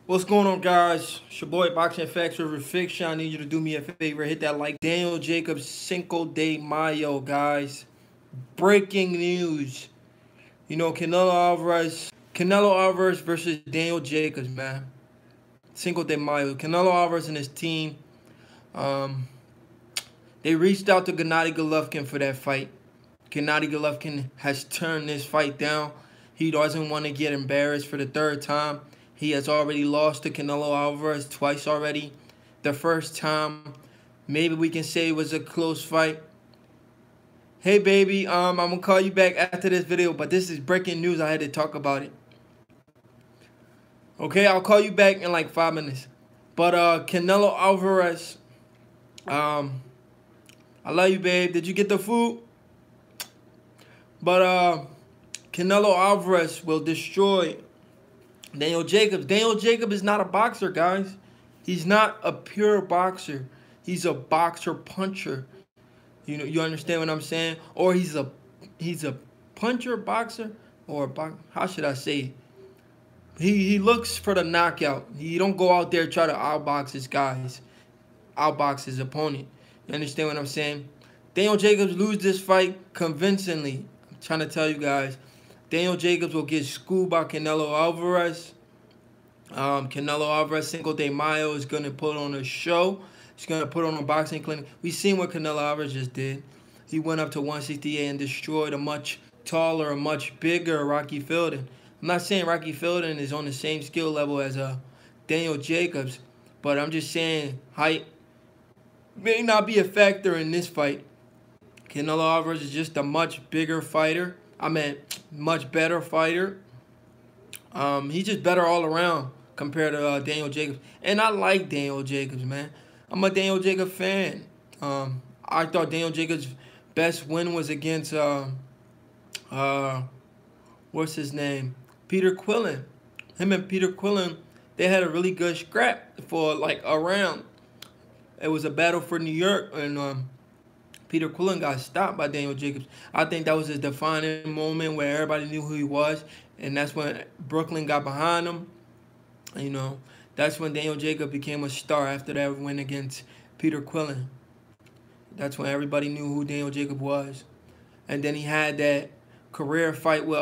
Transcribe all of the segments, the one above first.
What's going on, guys? It's your boy Boxing Facts River Fiction. I need you to do me a favor. Hit that like. Daniel Jacobs, Cinco de Mayo, guys. Breaking news. Canelo Alvarez versus Daniel Jacobs, man. Cinco de Mayo. Canelo Alvarez and his team, they reached out to Gennady Golovkin for that fight. Gennady Golovkin has turned this fight down. He doesn't want to get embarrassed for the third time. He has already lost to Canelo Alvarez twice already. The first time, maybe we can say it was a close fight. Hey, baby, I'm going to call you back after this video, but this is breaking news. I had to talk about it. Okay, I'll call you back in like 5 minutes. But Canelo Alvarez, I love you, babe. Did you get the food? But Canelo Alvarez will destroy Daniel Jacobs. Daniel Jacobs is not a boxer, guys. He's not a pure boxer. He's a boxer puncher. You understand what I'm saying? Or he's a puncher boxer, or how should I say it? He looks for the knockout. He don't go out there try to outbox his guys, outbox his opponent. You understand what I'm saying? Daniel Jacobs lose this fight convincingly. I'm trying to tell you guys. Daniel Jacobs will get schooled by Canelo Alvarez. Canelo Alvarez, Cinco de Mayo, is going to put on a show. He's going to put on a boxing clinic. We've seen what Canelo Alvarez just did. He went up to 168 and destroyed a much taller, a much bigger Rocky Fielding. I'm not saying Rocky Fielding is on the same skill level as Daniel Jacobs, but I'm just saying height may not be a factor in this fight. Canelo Alvarez is just a much bigger fighter. Much better fighter. He's just better all around compared to Daniel Jacobs. And I like Daniel Jacobs, man. I'm a Daniel Jacobs fan. I thought Daniel Jacobs' best win was against, what's his name? Peter Quillin. Him and Peter Quillin, they had a really good scrap for like a round. It was a battle for New York, and Peter Quillin got stopped by Daniel Jacobs. I think that was his defining moment where everybody knew who he was, and that's when Brooklyn got behind him. That's when Daniel Jacobs became a star after that win against Peter Quillin. That's when everybody knew who Daniel Jacobs was. And then he had that career fight with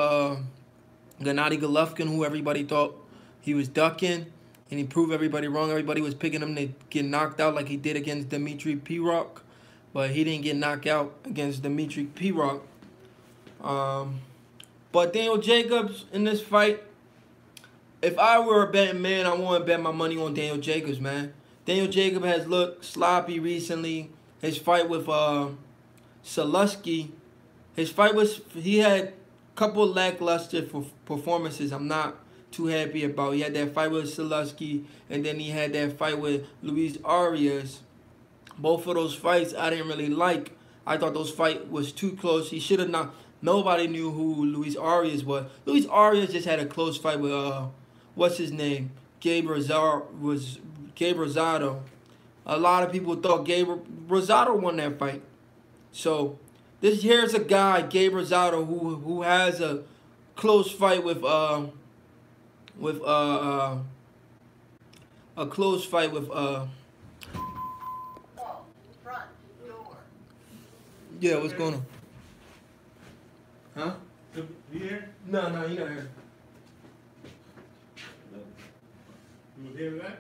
Gennady Golovkin, who everybody thought he was ducking, and he proved everybody wrong. Everybody was picking him to get knocked out like he did against Dimitri P-Rock. But he didn't get knocked out against Dimitri P-Rock. But Daniel Jacobs in this fight, if I were a betting man, I want to bet my money on Daniel Jacobs, man. Daniel Jacobs has looked sloppy recently. His fight with Salusky, he had a couple lackluster performances I'm not too happy about. He had that fight with Salusky, and then he had that fight with Luis Arias. Both of those fights I didn't really like. I thought those fight was too close. He should have not. Nobody knew who Luis Arias was. Luis Arias just had a close fight with what's his name? Gabe Rosado. A lot of people thought Gabe Rosado won that fight. So here's a guy, Gabe Rosado, who has a close fight with yeah, what's going on? Huh? You here? No, you're not here. You was here for that?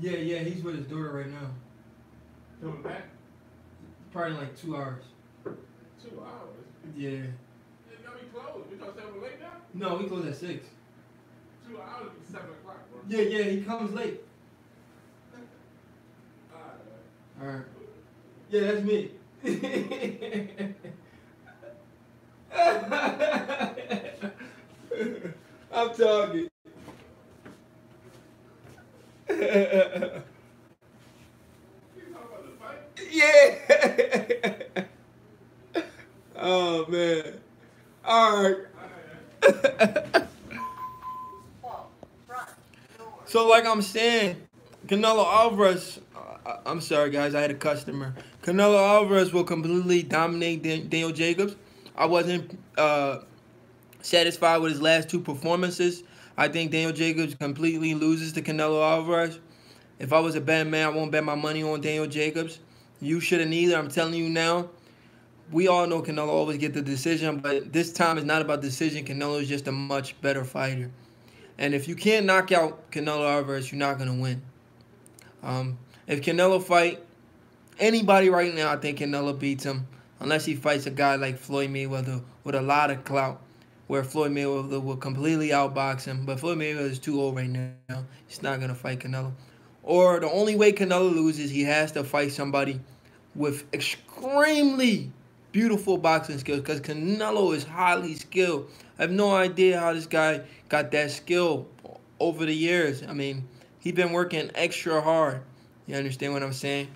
Yeah, he's with his daughter right now. Coming back? Probably like 2 hours. 2 hours? Yeah. It's gonna be closed. We thought 7 late now? No, we close at 6. 2 hours is 7 o'clock, bro. Yeah, he comes late. Alright. Yeah, that's me. I'm talking. Yeah. Oh man. Alright. So like I'm saying, Canelo Alvarez, I'm sorry guys, I had a customer. Canelo Alvarez will completely dominate Daniel Jacobs. I wasn't satisfied with his last 2 performances. I think Daniel Jacobs completely loses to Canelo Alvarez. If I was a betting man, I won't bet my money on Daniel Jacobs. You shouldn't either. I'm telling you now. We all know Canelo always get the decision, but this time it's not about decision. Canelo is just a much better fighter. And if you can't knock out Canelo Alvarez, you're not gonna win. If Canelo fight anybody right now, I think Canelo beats him. Unless he fights a guy like Floyd Mayweather with a lot of clout, where Floyd Mayweather will completely outbox him. But Floyd Mayweather is too old right now. He's not gonna fight Canelo. Or the only way Canelo loses, he has to fight somebody with extremely beautiful boxing skills, because Canelo is highly skilled. I have no idea how this guy got that skill over the years. I mean, he's been working extra hard. You understand what I'm saying?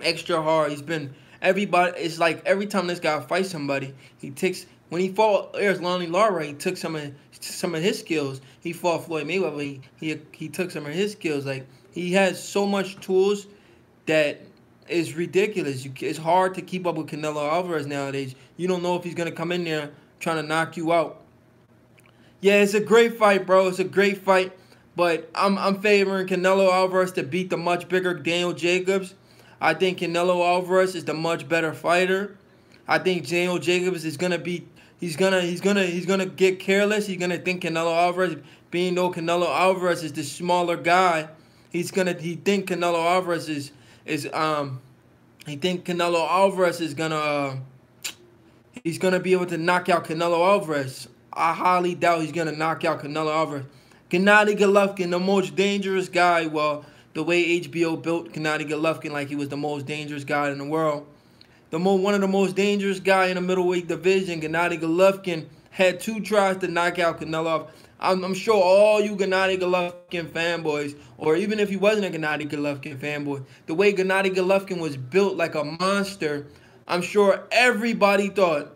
Extra hard. He's been everybody. It's like every time this guy fights somebody, he takes. When he fought Lonnie Lara, he took some of his skills. He fought Floyd Mayweather. He took some of his skills. Like, he has so much tools that is ridiculous. It's hard to keep up with Canelo Alvarez nowadays. You don't know if he's gonna come in there trying to knock you out. Yeah, it's a great fight, bro. It's a great fight, but I'm favoring Canelo Alvarez to beat the much bigger Daniel Jacobs. I think Canelo Alvarez is the much better fighter. I think Daniel Jacobs is gonna be. He's gonna get careless. He's gonna think Canelo Alvarez, being though Canelo Alvarez is the smaller guy, he think Canelo Alvarez is he think Canelo Alvarez is gonna he's gonna be able to knock out Canelo Alvarez. I highly doubt he's gonna knock out Canelo Alvarez. Gennady Golovkin, the most dangerous guy. Well, the way HBO built Gennady Golovkin like he was the most dangerous guy in the world. One of the most dangerous guy in the middleweight division, Gennady Golovkin, had 2 tries to knock out Canelo. I'm sure all you Gennady Golovkin fanboys, or even if you wasn't a Gennady Golovkin fanboy, the way Gennady Golovkin was built like a monster, I'm sure everybody thought,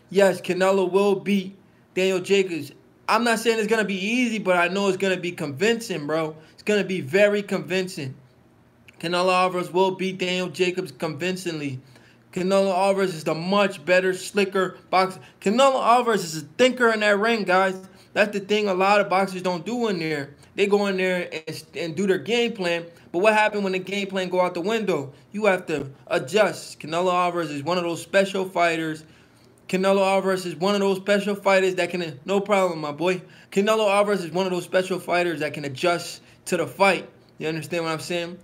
yes, Canelo will beat Daniel Jacobs. I'm not saying it's going to be easy, but I know it's going to be convincing, bro. It's going to be very convincing. Canelo Alvarez will beat Daniel Jacobs convincingly. Canelo Alvarez is the much better, slicker boxer. Canelo Alvarez is a thinker in that ring, guys. That's the thing a lot of boxers don't do in there. They go in there and do their game plan. But what happened when the game plan go out the window? You have to adjust. Canelo Alvarez is one of those special fighters. Canelo Alvarez is one of those special fighters that can... No problem, my boy. Canelo Alvarez is one of those special fighters that can adjust to the fight. You understand what I'm saying?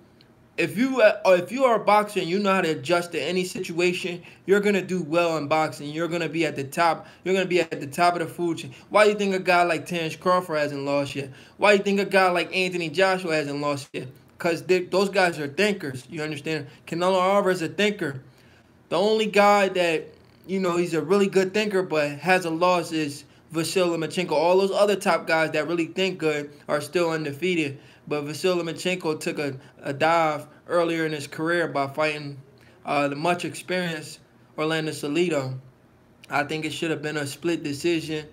If you are a boxer and you know how to adjust to any situation, you're gonna do well in boxing. You're gonna be at the top. You're gonna be at the top of the food chain. Why do you think a guy like Terence Crawford hasn't lost yet? Why do you think a guy like Anthony Joshua hasn't lost yet? Because those guys are thinkers. You understand? Canelo Alvarez is a thinker. The only guy that, you know, he's a really good thinker but has a loss is Vasily Lomachenko. All those other top guys that really think good are still undefeated. But Vasily Lomachenko took a dive earlier in his career by fighting the much experienced Orlando Salido. I think it should have been a split decision.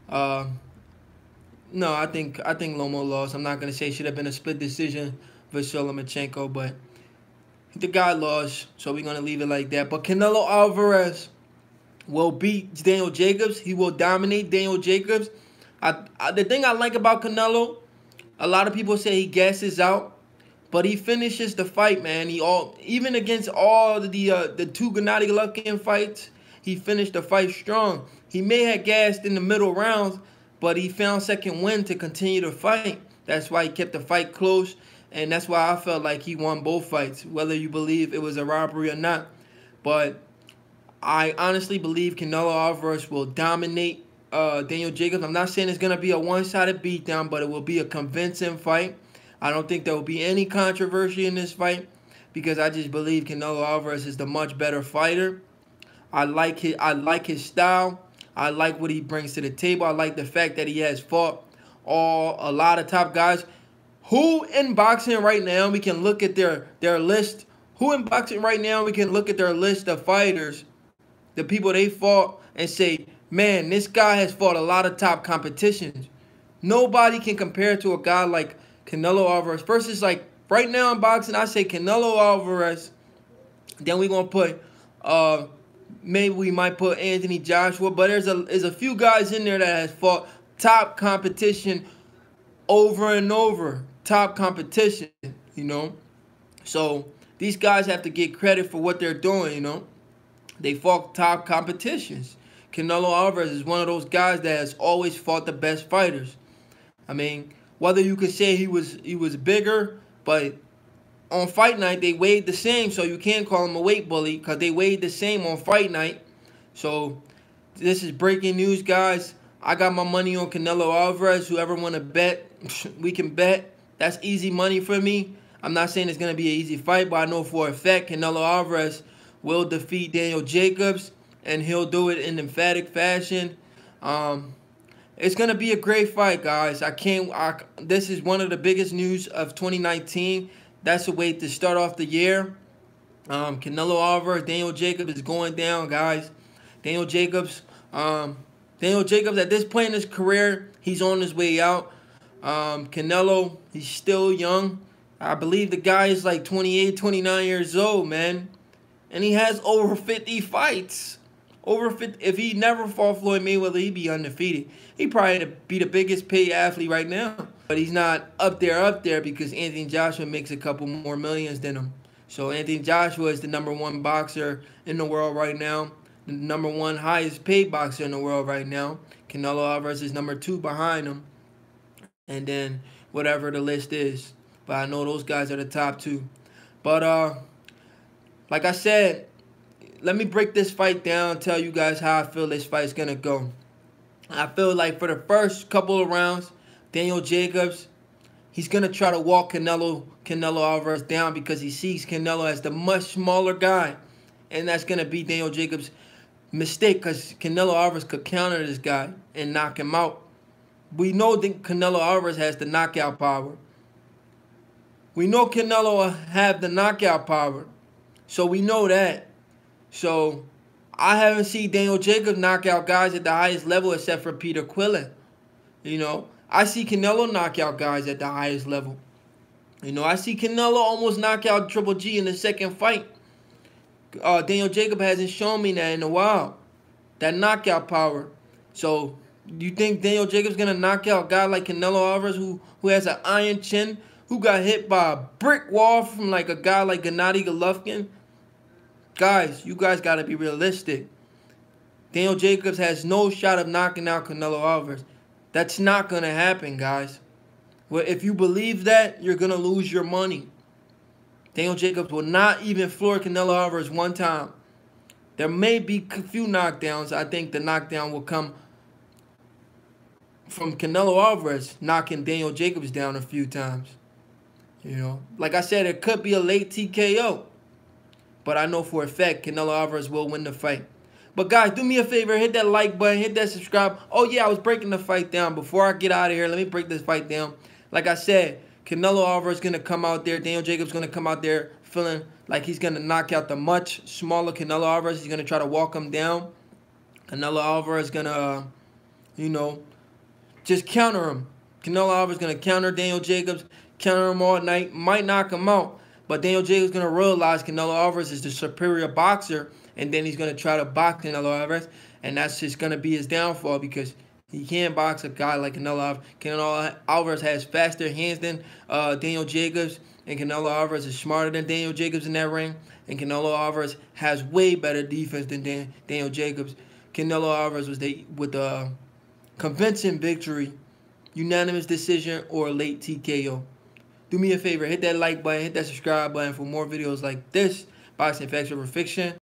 No, I think Lomo lost. I'm not gonna say it should have been a split decision, Vasily Lomachenko, but the guy lost, so we're gonna leave it like that. But Canelo Alvarez will beat Daniel Jacobs. He will dominate Daniel Jacobs. The thing I like about Canelo, a lot of people say he gasses out, but he finishes the fight, man. Even against all the 2 Gennady Golovkin fights, he finished the fight strong. He may have gassed in the middle rounds, but he found second wind to continue to fight. That's why he kept the fight close, and that's why I felt like he won both fights, whether you believe it was a robbery or not. But I honestly believe Canelo Alvarez will dominate Daniel Jacobs. I'm not saying it's going to be a one-sided beatdown, but it will be a convincing fight. I don't think there will be any controversy in this fight because I just believe Canelo Alvarez is the much better fighter. I like his style. I like what he brings to the table. I like the fact that he has fought a lot of top guys. Who in boxing right now, we can look at their list. Who in boxing right now, we can look at their list of fighters, the people they fought, and say, man, this guy has fought a lot of top competitions. Nobody can compare to a guy like Canelo Alvarez. First, it's like, right now in boxing, I say Canelo Alvarez. Then we're going to put, maybe we might put Anthony Joshua. But there's a few guys in there that has fought top competition over and over. Top competition, you know. So these guys have to get credit for what they're doing, you know. They fought top competitions. Canelo Alvarez is one of those guys that has always fought the best fighters. I mean, whether you could say he was bigger, but on fight night they weighed the same, so you can't call him a weight bully because they weighed the same on fight night. So this is breaking news, guys. I got my money on Canelo Alvarez. Whoever want to bet, we can bet. That's easy money for me. I'm not saying it's going to be an easy fight, but I know for a fact Canelo Alvarez will defeat Daniel Jacobs, and he'll do it in emphatic fashion. It's going to be a great fight, guys. This is one of the biggest news of 2019. That's a way to start off the year. Canelo Alvarez, Daniel Jacobs is going down, guys. Daniel Jacobs at this point in his career, he's on his way out. Canelo, he's still young. I believe the guy is like 28, 29 years old, man. And he has over 50 fights. Over 50. If he never fought Floyd Mayweather, he'd be undefeated. He'd probably be the biggest paid athlete right now. But he's not up there because Anthony Joshua makes a couple more millions than him. So Anthony Joshua is the #1 boxer in the world right now. The #1 highest paid boxer in the world right now. Canelo Alvarez is #2 behind him. And then whatever the list is. But I know those guys are the top two. But like I said, let me break this fight down and tell you guys how I feel this fight's going to go. I feel like for the first couple of rounds, Daniel Jacobs, he's going to try to walk Canelo Alvarez down because he sees Canelo as the much smaller guy. And that's going to be Daniel Jacobs' mistake because Canelo Alvarez could counter this guy and knock him out. We know that Canelo Alvarez has the knockout power. We know Canelo have the knockout power. So we know that. So I haven't seen Daniel Jacobs knock out guys at the highest level except for Peter Quillin. You know, I see Canelo knock out guys at the highest level. You know, I see Canelo almost knock out Triple G in the second fight. Daniel Jacobs hasn't shown me that in a while. That knockout power. So you think Daniel Jacobs going to knock out a guy like Canelo Alvarez who has an iron chin, who got hit by a brick wall from like a guy like Gennady Golovkin? Guys, you guys got to be realistic. Daniel Jacobs has no shot of knocking out Canelo Alvarez. That's not going to happen, guys. Well, if you believe that, you're going to lose your money. Daniel Jacobs will not even floor Canelo Alvarez one time. There may be a few knockdowns. I think the knockdown will come from Canelo Alvarez knocking Daniel Jacobs down a few times. You know, like I said, it could be a late TKO. But I know for a fact Canelo Alvarez will win the fight. But guys, do me a favor. Hit that like button. Hit that subscribe. Oh, yeah, I was breaking the fight down. Before I get out of here, let me break this fight down. Like I said, Canelo Alvarez is going to come out there. Daniel Jacobs is going to come out there feeling like he's going to knock out the much smaller Canelo Alvarez. He's going to try to walk him down. Canelo Alvarez is going to, you know, just counter him. Canelo Alvarez is going to counter Daniel Jacobs, counter him all night, might knock him out. But Daniel Jacobs is going to realize Canelo Alvarez is the superior boxer, and then he's going to try to box Canelo Alvarez, and that's just going to be his downfall because he can't box a guy like Canelo Alvarez. Canelo Alvarez has faster hands than Daniel Jacobs, and Canelo Alvarez is smarter than Daniel Jacobs in that ring, and Canelo Alvarez has way better defense than Daniel Jacobs. Canelo Alvarez was with a convincing victory, unanimous decision, or a late TKO. Do me a favor, hit that like button, hit that subscribe button for more videos like this. Boxing Facts Over Fiction.